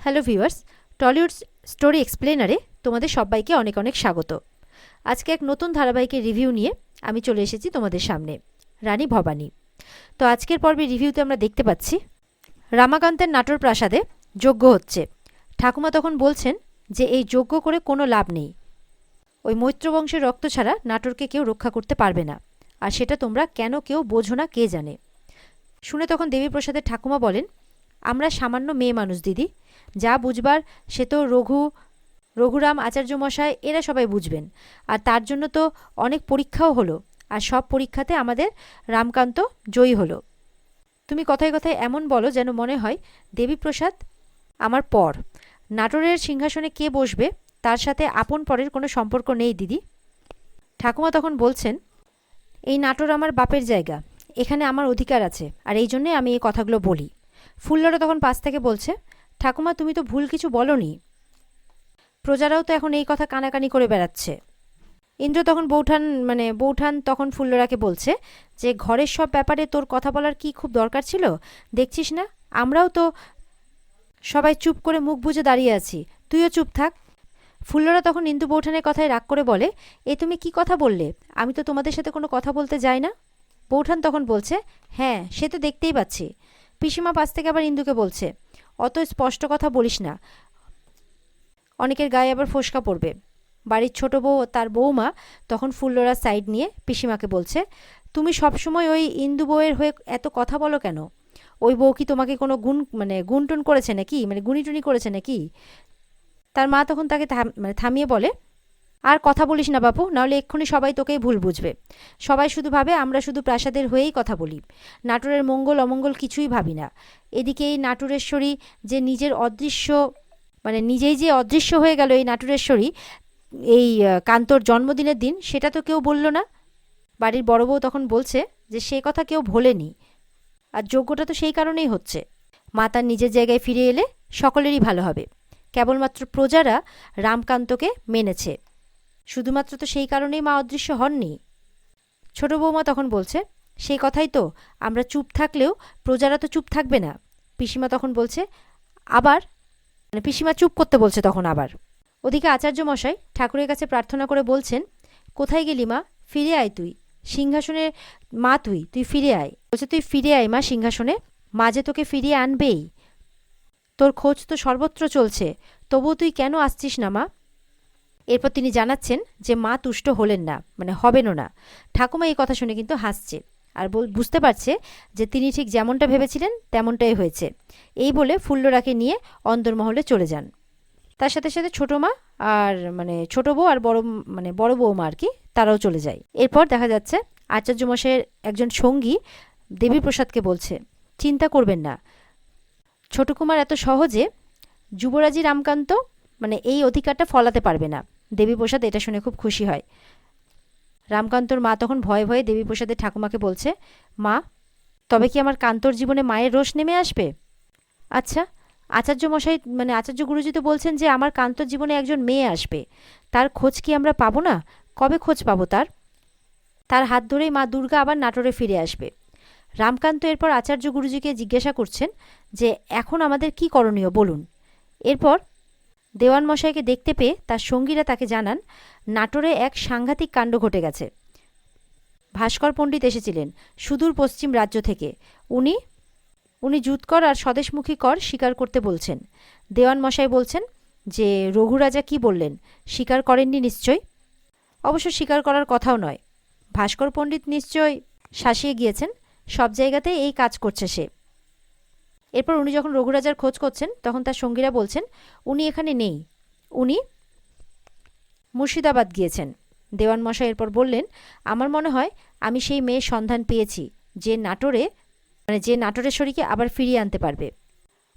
Hello viewers, Tollywood story এক্সপ্লেনারে তোমাদের সবাইকে অনেক অনেক স্বাগত। আজকে এক নতুন ধারাবাহিকের রিভিউ নিয়ে আমি চলে এসেছি তোমাদের সামনে, রানী ভবানী। তো আজকের পর্বে রিভিউতে আমরা দেখতে পাচ্ছি রামাকান্তের নাটোর প্রাসাদে যজ্ঞ হচ্ছে। ঠাকুমা তখন বলছেন যে এই যজ্ঞ করে কোনো লাভ নেই, ওই মৈত্র বংশের রক্ত ছাড়া নাটোরকে কেউ রক্ষা করতে পারবে না, আর সেটা তোমরা কেন কেউ বোঝো না কে জানে। শুনে তখন দেবীপ্রসাদের ঠাকুমা বলেন, আমরা সামান্য মেয়ে মানুষ দিদি, যা বুঝবার সে তো রঘুরাম আচার্য মশাই এরা সবাই বুঝবেন। আর তার জন্য তো অনেক পরীক্ষাও হলো, আর সব পরীক্ষাতে আমাদের রামকান্ত জয়ী হলো। তুমি কথায় কথায় এমন বলো যেন মনে হয় দেবীপ্রসাদ আমার পর। নাটোরের সিংহাসনে কে বসবে তার সাথে আপন পরের কোনো সম্পর্ক নেই দিদি। ঠাকুমা তখন বলছেন, এই নাটোর আমার বাপের জায়গা, এখানে আমার অধিকার আছে, আর এই জন্যে আমি এই কথাগুলো বলি। ফুল্লরা তখন পাশ থেকে বলছে, ঠাকুমা তুমি তো ভুল কিছু বলনি, প্রজারাও তো এখন এই কথা কানাকানি করে বেড়াচ্ছে। ইন্দ্র তখন বৌঠান তখন ফুল্লরাকে বলছে যে ঘরের সব ব্যাপারে তোর কথা বলার কি খুব দরকার ছিল? দেখছিস না আমরাও তো সবাই চুপ করে মুখ বুজে দাঁড়িয়ে আছি, তুইও চুপ থাক। ফুল্লরা তখন ইন্দু বৌঠানের কথায় রাগ করে বলে, এ তুমি কি কথা বললে? আমি তো তোমাদের সাথে কোনো কথা বলতে যাই না। বৌঠান তখন বলছে, হ্যাঁ সে তো দেখতেই পাচ্ছি। পিসিমা পাশ থেকে আবার ইন্দুকে বলছে, অত স্পষ্ট কথা বলিস না, অনেকের গায়ে আবার ফোসকা পড়বে। বাড়ির ছোট বউ তার বৌমা তখন ফুল্লরার সাইড নিয়ে পিসিমাকে বলছে, তুমি সবসময় ওই ইন্দু বউয়ের হয়ে এত কথা বলো কেন? ওই বউ কি তোমাকে কোনো গুণটুন করেছে নাকি, গুণিটুনি করেছে নাকি? তার মা তখন তাকে থামিয়ে বলে, আর কথা বলিস না বাপু, নাহলে এক্ষুনি সবাই তোকেই ভুল বুঝবে। সবাই শুধু ভাবে আমরা শুধু প্রাসাদের হয়েই কথা বলি, নাটোরের মঙ্গল অমঙ্গল কিছুই ভাবি না। এদিকে এই নাটোরেশ্বরী যে নিজের অদৃশ্য নিজেই যে অদৃশ্য হয়ে গেল, এই নাটোরেশ্বরী এই কান্তর জন্মদিনের দিন, সেটা তো কেউ বলল না। বাড়ির বড় বউ তখন বলছে যে সে কথা কেউ ভোলেনি, আর যজ্ঞটা তো সেই কারণেই হচ্ছে। মা তার নিজের জায়গায় ফিরে এলে সকলেরই ভালো হবে। কেবলমাত্র প্রজারা রামকান্তকে মেনেছে, শুধুমাত্র তো সেই কারণেই মা অদৃশ্য হননি। ছোট বৌমা তখন বলছে, সেই কথাই তো, আমরা চুপ থাকলেও প্রজারা তো চুপ থাকবে না। পিসিমা তখন বলছে, আবার পিসিমা চুপ করতে বলছে তখন আবার। ওদিকে আচার্য মশাই ঠাকুরের কাছে প্রার্থনা করে বলছেন, কোথায় গেলি মা, ফিরে আয় তুই সিংহাসনের মা, তুই ফিরে আয়। বলছে, তুই ফিরে আয় মা সিংহাসনে, মা যে তোকে ফিরিয়ে আনবেই। তোর খোঁজ তো সর্বত্র চলছে, তবুও তুই কেন আসছিস না মা? এরপর তিনি জানাচ্ছেন যে মা তুষ্ট হলেন না, হবেনও না। ঠাকুমা এই কথা শুনে কিন্তু হাসছে, আর বুঝতে পারছে যে তিনি ঠিক যেমনটা ভেবেছিলেন তেমনটাই হয়েছে। এই বলে ফুল্লরাকে নিয়ে অন্দরমহলে চলে যান। তার সাথে সাথে ছোট মা আর ছোট বউ আর বড় বৌমা আর কি, তারাও চলে যায়। এরপর দেখা যাচ্ছে আচার্য মশাইয়ের একজন সঙ্গী দেবীপ্রসাদকে বলছে, চিন্তা করবেন না, ছোট কুমার এত সহজে যুবরাজি রামকান্ত এই অধিকারটা ফলাতে পারবে না। দেবীপ্রসাদ এটা শুনে খুব খুশি হয়। রামকান্তর মা তখন ভয়ে ভয়ে দেবীপ্রসাদের ঠাকুমাকে বলছে, মা তবে কি আমার কান্তর জীবনে মায়ের রোষ নেমে আসবে? আচ্ছা, আচার্য মশাই আচার্য গুরুজি তো বলছেন যে আমার কান্তর জীবনে একজন মেয়ে আসবে, তার খোঁজ কি আমরা পাবো না? কবে খোঁজ পাবো তার? তার হাত ধরেই মা দুর্গা আবার নাটোরে ফিরে আসবে। রামকান্ত এরপর আচার্য গুরুজিকে জিজ্ঞাসা করছেন যে এখন আমাদের কি করণীয় বলুন। এরপর দেওয়ান মশাইকে দেখতে পেয়ে তার সঙ্গীরা তাকে জানান, নাটোরে এক সাংঘাতিক কাণ্ড ঘটে গেছে। ভাস্কর পণ্ডিত এসেছিলেন সুদূর পশ্চিম রাজ্য থেকে। উনি জুতকর আর স্বদেশমুখী কর স্বীকার করতে বলছেন। দেওয়ান মশাই বলছেন যে রঘুরাজা কি বললেন, স্বীকার করেননি নিশ্চয়? অবশ্য স্বীকার করার কথাও নয়, ভাস্কর পণ্ডিত নিশ্চয় শাসিয়ে গিয়েছেন, সব জায়গাতেই এই কাজ করছে সে। এরপর উনি যখন রঘুরাজার খোঁজ করছেন তখন তার সঙ্গীরা বলছেন, উনি এখানে নেই, উনি মুর্শিদাবাদ গিয়েছেন। দেওয়ান মশাই এরপর বললেন, আমার মনে হয় আমি সেই মেয়ের সন্ধান পেয়েছি যে নাটোরেশ্বরীকে আবার ফিরিয়ে আনতে পারবে।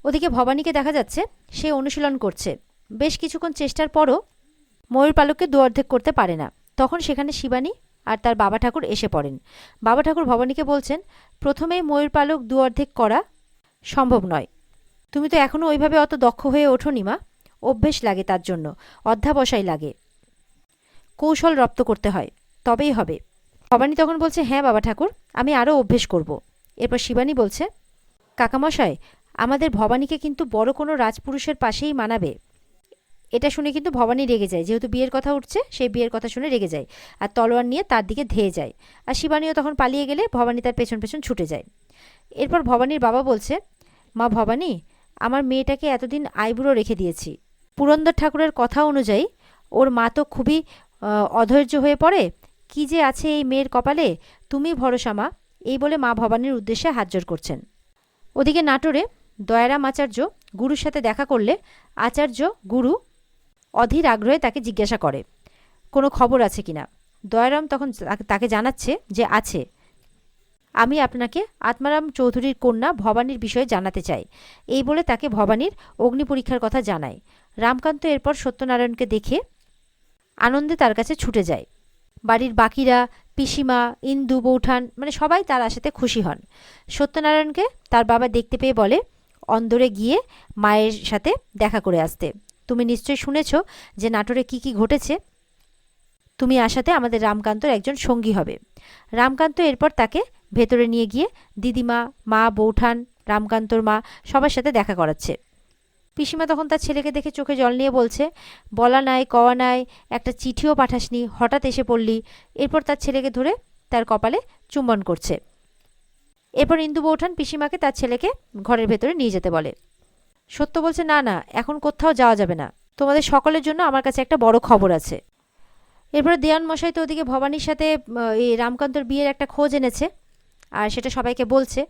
ওদিকে ভবানীকে দেখা যাচ্ছে সে অনুশীলন করছে। বেশ কিছুক্ষণ চেষ্টার পরও ময়ূর পালককে দু অর্ধেক করতে পারে না। তখন সেখানে শিবানী আর তার বাবা ঠাকুর এসে পড়েন। বাবা ঠাকুর ভবানীকে বলছেন, প্রথমেই ময়ূর পালক দু অর্ধেক করা সম্ভব নয়, তুমি তো এখনও ওইভাবে অত দক্ষ হয়ে ওঠোনি মা, অভ্যেস লাগে, তার জন্য অধ্যাবসায় লাগে, কৌশল রপ্ত করতে হয়, তবেই হবে। ভবানী তখন বলছে, হ্যাঁ বাবা ঠাকুর, আমি আরও অভ্যেস করব। এরপর শিবানী বলছে, কাকামশাই আমাদের ভবানীকে কিন্তু বড় কোনো রাজপুরুষের পাশেই মানাবে। এটা শুনে কিন্তু ভবানী রেগে যায়, যেহেতু বিয়ের কথা উঠছে সেই বিয়ের কথা শুনে রেগে যায় আর তলোয়ার নিয়ে তার দিকে ধেয়ে যায়। আর শিবানীও তখন পালিয়ে গেলে ভবানী তার পেছন পেছন ছুটে যায়। এরপর ভবানীর বাবা বলছে, মা ভবানী, আমার মেয়েটাকে এতদিন আইবুড়ো রেখে দিয়েছি। পুরন্দর ঠাকুরের কথা অনুযায়ী ওর মা তো খুবই অধৈর্য হয়ে পড়ে। কি যে আছে এই মেয়ের কপালে, তুমি ভরসা মা। এই বলে মা ভবানীর উদ্দেশ্যে হাত জোড় করছেন। ওদিকে নাটোরে দয়ারাম আচার্য গুরুর সাথে দেখা করলে আচার্য গুরু অধীর আগ্রহে তাকে জিজ্ঞাসা করে কোনো খবর আছে কিনা। দয়ারাম তখন তাকে জানাচ্ছে যে আছে। আমি আপনাকে আত্মারাম চৌধুরীর কন্যা ভবানীর বিষয়ে জানাতে চাই। এই বলে তাকে ভবানীর অগ্নি পরীক্ষার কথা জানায়। রামকান্ত এরপর সত্যনারায়ণকে দেখে আনন্দে তার কাছে ছুটে যায়। বাড়ির বাকিরা, পিসিমা, ইন্দু, বৌঠান মানে সবাই তার আসাতে খুশি হন। সত্যনারায়ণকে তার বাবা দেখতে পেয়ে বলে অন্দরে গিয়ে মায়ের সাথে দেখা করে আসতে। তুমি নিশ্চয়ই শুনেছ যে নাটোরে কি কি ঘটেছে। তুমি আসাতে আমাদের রামকান্তর একজন সঙ্গী হবে। রামকান্ত এরপর তাকে ভেতরে নিয়ে গিয়ে দিদিমা, মা, বৌঠান, রামকান্তর মা সবার সাথে দেখা করাচ্ছে। পিসিমা তখন তার ছেলেকে দেখে চোখে জল নিয়ে বলছে, বলা নাই কওয়া নাই, একটা চিঠিও পাঠাসনি, হঠাৎ এসে পড়লি। এরপর তার ছেলেকে ধরে তার কপালে চুম্বন করছে। এরপর ইন্দু বৌঠান পিসিমাকে তার ছেলেকে ঘরের ভেতরে নিয়ে যেতে বলে। সত্য বলছে, না না, এখন কোথাও যাওয়া যাবে না, তোমাদের সকলের জন্য আমার কাছে একটা বড় খবর আছে। এরপর দেওয়ান মশাই তো ওদিকে ভবানীর সাথে এই রামকান্তর বিয়ের একটা খোঁজ এনেছে আর সেটা সবাইকে বলছে।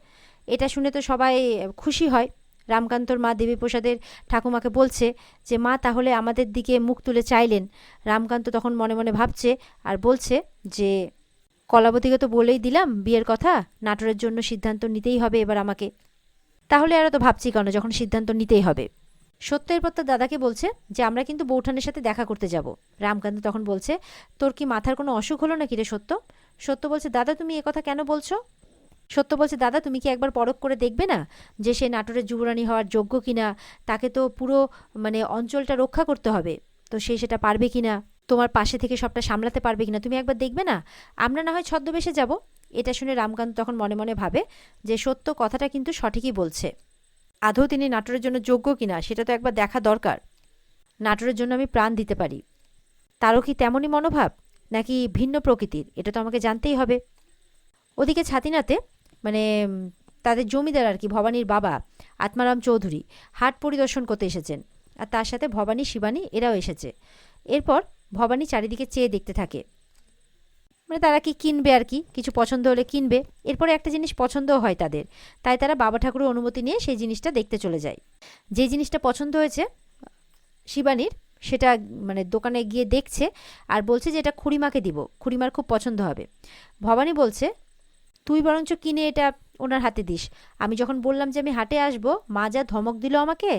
এটা শুনে তো সবাই খুশি হয়। রামকান্তর মা দেবীপ্রসাদের ঠাকুমাকে বলছে যে মা তাহলে আমাদের দিকে মুখ তুলে চাইলেন। রামকান্ত তখন মনে মনে ভাবছে আর বলছে যে কলাবতীকে তো বলেই দিলাম বিয়ের কথা, নাটোরের জন্য সিদ্ধান্ত নিতেই হবে এবার আমাকে। তাহলে আর তো ভাবছি কেন, যখন সিদ্ধান্ত নিতেই হবে। সত্য এরপর তার দাদাকে বলছে যে আমরা কিন্তু বৌঠানের সাথে দেখা করতে যাব। রামকান্ত তখন বলছে, তোর কি মাথার কোনো অসুখ হলো নাকি রে সত্য? সত্য বলছে, দাদা তুমি একথা কেন বলছো? সত্য বলছে, দাদা তুমি কি একবার পরখ করে দেখবে না যে সে নাটোরের যুবরানী হওয়ার যোগ্য কিনা? তাকে তো পুরো অঞ্চলটা রক্ষা করতে হবে, তো সে সেটা পারবে কিনা, তোমার পাশে থেকে সবটা সামলাতে পারবে কিনা তুমি একবার দেখবে না? আমরা না হয় ছদ্মবেশে যাব। এটা শুনে রামকান্ত তখন মনে মনে ভাবে যে সত্য কথাটা কিন্তু সঠিকই বলছে। আদৌ তিনি নাটোরের জন্য যোগ্য কিনা সেটা তো একবার দেখা দরকার। নাটোরের জন্য আমি প্রাণ দিতে পারি। তারও কি তেমনই মনোভাব নাকি ভিন্ন প্রকৃতির, এটা তো আমাকে জানতেই হবে। ওদিকে ছাতিনাতে তাদের জমিদার আর কি ভবানীর বাবা আত্মারাম চৌধুরী হাট পরিদর্শন করতে এসেছেন আর তার সাথে ভবানী, শিবানী এরাও এসেছে। এরপর ভবানী চারিদিকে চেয়ে দেখতে থাকে, তারা কি কিনবে আর কি, কিছু পছন্দ হলে কিনবে। এরপরে একটা জিনিস পছন্দও হয় তাদের, তাই তারা বাবা ঠাকুরের অনুমতি নিয়ে সেই জিনিসটা দেখতে চলে যায়। যে জিনিসটা পছন্দ হয়েছে শিবানীর সেটা দোকানে গিয়ে দেখছে আর বলছে যে এটা খুড়িমাকে দিব, খুড়িমার খুব পছন্দ হবে। ভবানী বলছে, তুই বরঞ্চ কিনে এটা ওনার হাতে দিস। আমি যখন বললাম যে আমি হাটে আসবো, মা যা ধমক দিল আমাকে।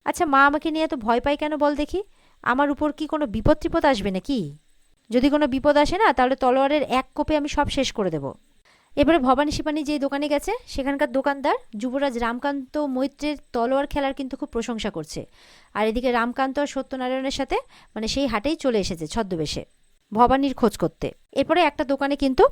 আচ্ছা মা আমাকে নিয়ে এত ভয় পায় কেন বল দেখি? আমার উপর কি কোনো বিপদ টিপদ আসবে নাকি? যদি কোনো বিপদ আসে না, তাহলে তলোয়ারের এক কোপে আমি সব শেষ করে দেব। এবারে ভবানী শিবানী যেই দোকানে গেছে সেখানকার দোকানদার যুবরাজ রামকান্ত মৈত্রের তলোয়ার খেলার কিন্তু খুব প্রশংসা করছে। আর এদিকে রামকান্ত আর সত্যনারায়ণের সাথে সেই হাটেই চলে এসেছে ছদ্মবেশে ভবানীর খোঁজ করতে। এরপরে একটা দোকানে কিন্তু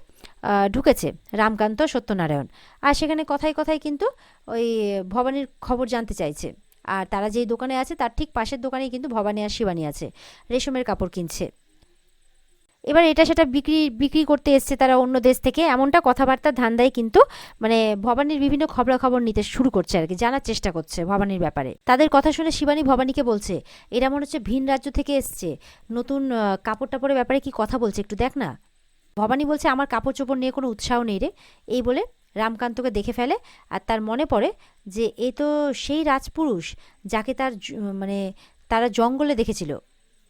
ঢুকেছে রামকান্ত, সত্যনারায়ণ, আর সেখানে কথায় কথায় কিন্তু ওই ভবানীর খবর জানতে চাইছে। আর তারা যেই দোকানে আছে তার ঠিক পাশের দোকানেই কিন্তু ভবানী আর শিবানী আছে, রেশমের কাপড় কিনছে। এবার এটা সেটা বিক্রি করতে এসছে তারা অন্য দেশ থেকে, এমনটা কথাবার্তার ধান্দায় কিন্তু ভবানীর বিভিন্ন খবরাখবর নিতে শুরু করছে আর কি, জানার চেষ্টা করছে ভবানীর ব্যাপারে। তাদের কথা শুনে শিবানী ভবানীকে বলছে, এরা মনে হচ্ছে ভিন রাজ্য থেকে এসছে, নতুন কাপড় টাপড়ের ব্যাপারে কি কথা বলছে, একটু দেখ না। ভবানী বলছে, আমার কাপড় চোপড় নিয়ে কোনো উৎসাহ নেই রে। এই বলে রামকান্তকে দেখে ফেলে আর তার মনে পড়ে যে এ তো সেই রাজপুরুষ যাকে তারা জঙ্গলে দেখেছিল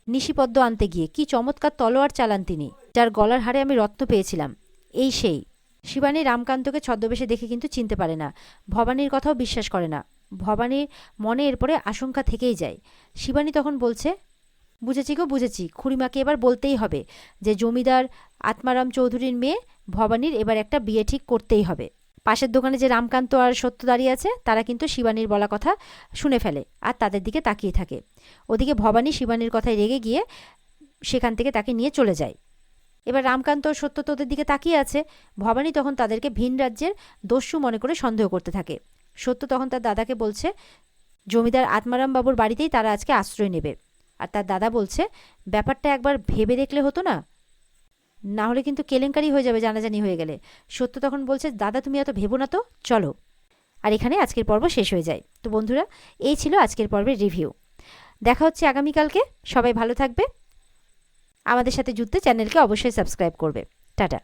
নিশিপদ্ম আনতে গিয়ে, কি চমৎকার তলোয়ার চালান তিনি, যার গলার হারে আমি রত্ন পেয়েছিলাম, এই সেই। শিবানী রামকান্তকে ছদ্মবেশে দেখে কিন্তু চিনতে পারে না, ভবানীর কথাও বিশ্বাস করে না। ভবানীর মনে এরপরে আশঙ্কা থেকেই যায়। শিবানী তখন বলছে, বুঝেছি গো বুঝেছি, খুড়িমাকে এবার বলতেই হবে যে জমিদার আত্মারাম চৌধুরীর মেয়ে ভবানীর এবার একটা বিয়ে ঠিক করতেই হবে। পাশের দোকানে যে রামকান্ত আর সত্য দাঁড়িয়ে আছে তারা কিন্তু শিবানীর বলা কথা শুনে ফেলে আর তাদের দিকে তাকিয়ে থাকে। ওদিকে ভবানী শিবানীর কথায় রেগে গিয়ে সেখান থেকে তাকে নিয়ে চলে যায়। এবার রামকান্ত ও সত্য তোদের দিকে তাকিয়ে আছে। ভবানী তখন তাদেরকে ভিন রাজ্যের দস্যু মনে করে সন্দেহ করতে থাকে সত্য তখন তার দাদাকে বলছে জমিদার আত্মারাম বাবুর বাড়িতেই তারা আজকে আশ্রয় নেবে। আর তার দাদা বলছে ব্যাপারটা একবার ভেবে দেখলে হতো না, না হলে কিন্তু কেলেঙ্কারি হয়ে যাবে জানাজানি হয়ে গেলে। সত্য তখন বলছে দাদা তুমি এত ভেবো না তো, চলো। আর এখানে আজকের পর্ব শেষ হয়ে যায়। তো বন্ধুরা, এই ছিল আজকের পর্বের রিভিউ। দেখা হচ্ছে আগামীকালকে। সবাই ভালো থাকবে। আমাদের সাথে জুড়তে চ্যানেলকে অবশ্যই সাবস্ক্রাইব করবে। টাটা।